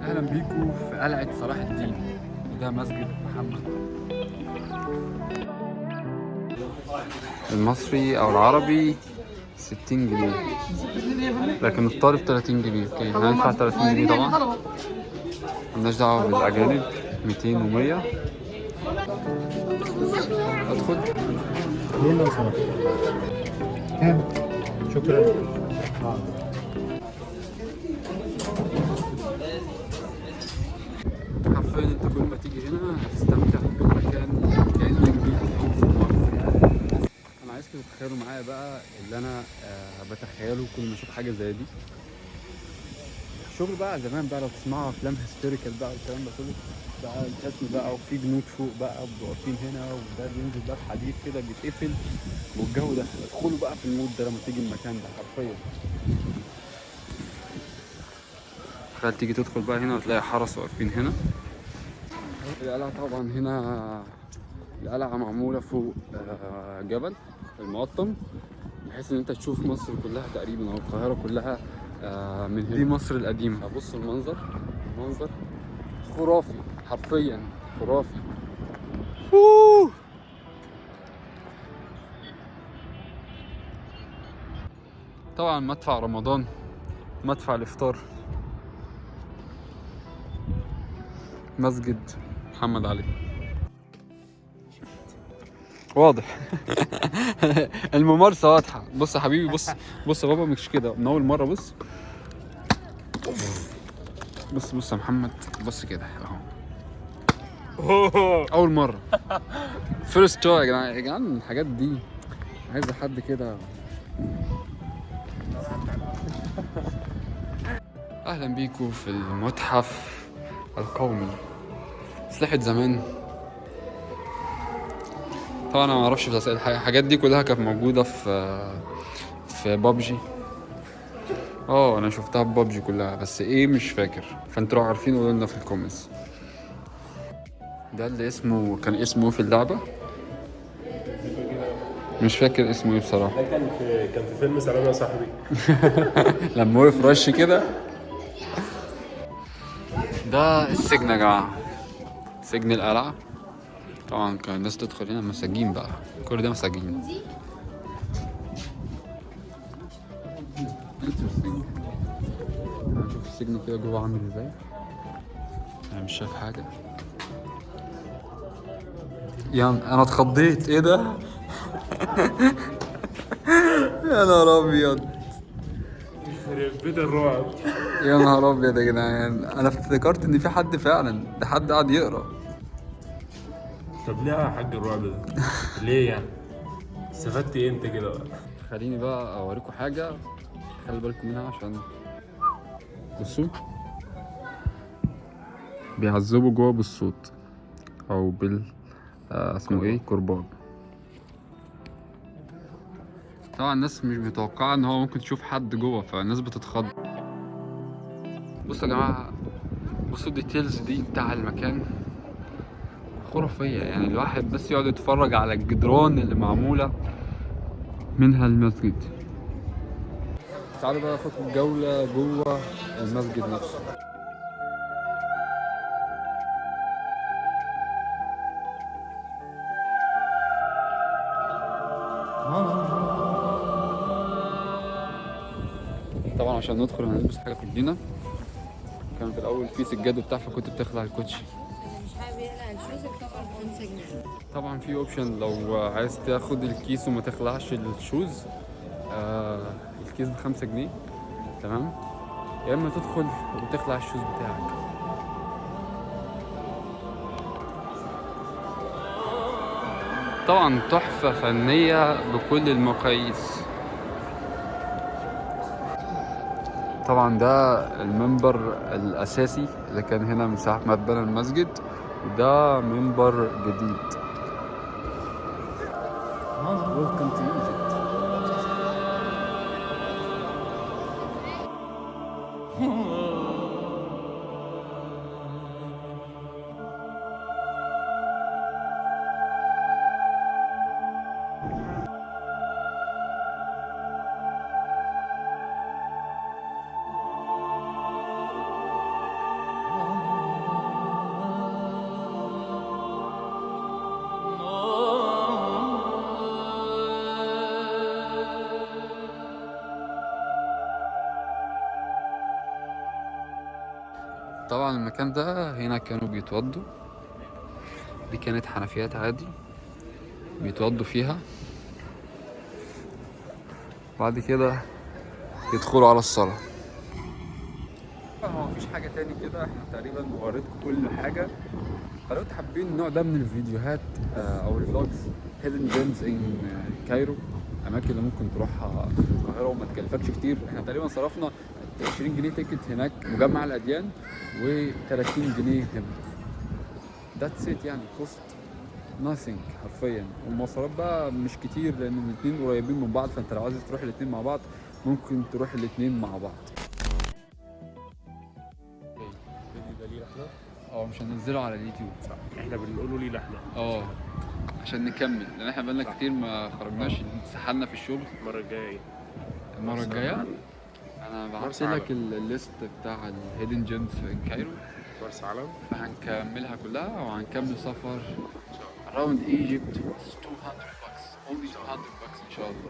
اهلا بيكم في قلعة صلاح الدين، وده مسجد محمد. المصري او العربي 60 جنيه، لكن الطالب 30 جنيه. اوكي هندفع 30 جنيه طبعا، ملناش دعوة بالاجانب. 200 و100. ادخل. ليه لو سمحت؟ كام؟ شكرا. حرفيا انت كل ما تيجي هنا هتستمتع بالمكان كأنك بتعيش في مصر. انا عايزكم تتخيلوا معايا بقى اللي انا بتخيله كل ما اشوف حاجه زي دي. الشغل بقى زمان بقى، لو تسمعوا افلام هيستوريكال بقى والكلام ده كله بقى، الحصن بقى وفي جنود فوق بقى واقفين هنا، وده بينزل بقى بحديد كده بيتقفل، والجو ده ادخلوا بقى في المود ده لما تيجي المكان ده حرفيا. تخيل تيجي تدخل بقى هنا وتلاقي حرس واقفين هنا. القلعة طبعا هنا، القلعة معمولة فوق جبل المقطم، بحيث ان انت تشوف مصر كلها تقريبا او القاهرة كلها من هنا. دي مصر القديمة. بص المنظر، منظر خرافي حرفيا، خرافي. طبعا مدفع رمضان، مدفع الافطار، مسجد محمد علي واضح. الممارسة واضحة. بص يا حبيبي، بص بص يا بابا، مش كده من أول مرة. بص بص بص يا محمد، بص كده أهو، أول مرة فيرست تراي. يا جدعان يا جدعان، الحاجات دي عايزة حد كده. أهلا بيكم في المتحف القومي، أسلحة زمان. طبعا أنا معرفش، بس الحاجات دي كلها كانت موجودة في بابجي. انا شفتها ببجي كلها، بس ايه مش فاكر، فانتوا لو عارفين قولوا لنا في الكومنتس. ده اللي اسمه، كان اسمه إيه في اللعبة؟ مش فاكر اسمه ايه بصراحة. ده كان في فيلم سلام يا صاحبي. لما وقف رش كده. ده السجن يا جماعة، سجن القلعة. طبعا كان الناس تدخل هنا مساجين بقى، كل ده مساجين. هنشوف السجن كده جوه عامل ازاي. انا مش شايف حاجة. يعني انا اتخضيت، ايه ده؟ يا نهار ابيض، يخرب بيت الرعب. يا نهار ابيض يا جدعان، انا افتكرت ان في حد فعلا، ده حد قاعد يقرا. طب ليه يا حاج الرعب ده؟ ليه يعني؟ استفدت ايه انت كده بقى؟ خليني بقى اوريكم حاجه، خلي بالكم منها عشان بصوا بيعذبوا جوه بالصوت او بال اسمه ايه، كرباج. طبعا الناس مش متوقعه ان هو ممكن تشوف حد جوه، فالناس بتتخض. بصوا يا جماعه، بصوا الديتيلز دي بتاع المكان خرافيه. يعني الواحد بس يقعد يتفرج على الجدران اللي معموله منها المسجد. تعالوا بقى اخدكم جوله جوه المسجد نفسه. طبعا عشان ندخل هنلبس حاجه كلنا. كان في الاول في سجاد وبتاع، فكنت بتخلع الكوتشي. مش حابب يقلع الشوز بتاخد 1 جنيه. طبعا في اوبشن لو عايز تاخد الكيس وما تخلعش الشوز، الكيس ب5 جنيه، تمام. يا اما تدخل وتخلع الشوز بتاعك. طبعا تحفة فنية بكل المقاييس. طبعا ده المنبر الأساسي اللي كان هنا من ساعة ما اتبنى المسجد، وده منبر جديد. Welcome to Egypt. طبعا المكان ده هنا كانوا بيتوضوا، دي كانت حنفيات عادي بيتوضوا فيها، بعد كده يدخلوا على الصلاة. هو مفيش حاجة تاني كده، احنا تقريبا وريتكم كل حاجة. فلو انتوا حابين النوع ده من الفيديوهات او الفلوجز هيدن جيمز ان كايرو، الاماكن اللي ممكن تروحها في القاهرة وما تكلفكش كتير. احنا تقريبا صرفنا 20 جنيه تيكت هناك مجمع الأديان و30 جنيه هنا. ذاتس ات يعني، كوست ناثينج حرفيا. والمواصلات بقى مش كتير لان الاتنين قريبين من بعض، فانت لو عايز تروح الاتنين مع بعض ممكن تروح الاتنين مع بعض. الفيديو ده ليه احنا؟ مش هننزله على اليوتيوب. صح، احنا بنقوله ليه احنا؟ عشان نكمل، لان احنا بقالنا كتير ما خرجناش، اتسحلنا في الشغل. المرة الجاية المرة الجاية انا بعت مرسى لك الليست بتاع الهيدن جيمز في كايرو، مرسى علم. فهنكملها كلها وهنكمل سفر around Egypt. 200 bucks only 200 bucks ان شاء الله.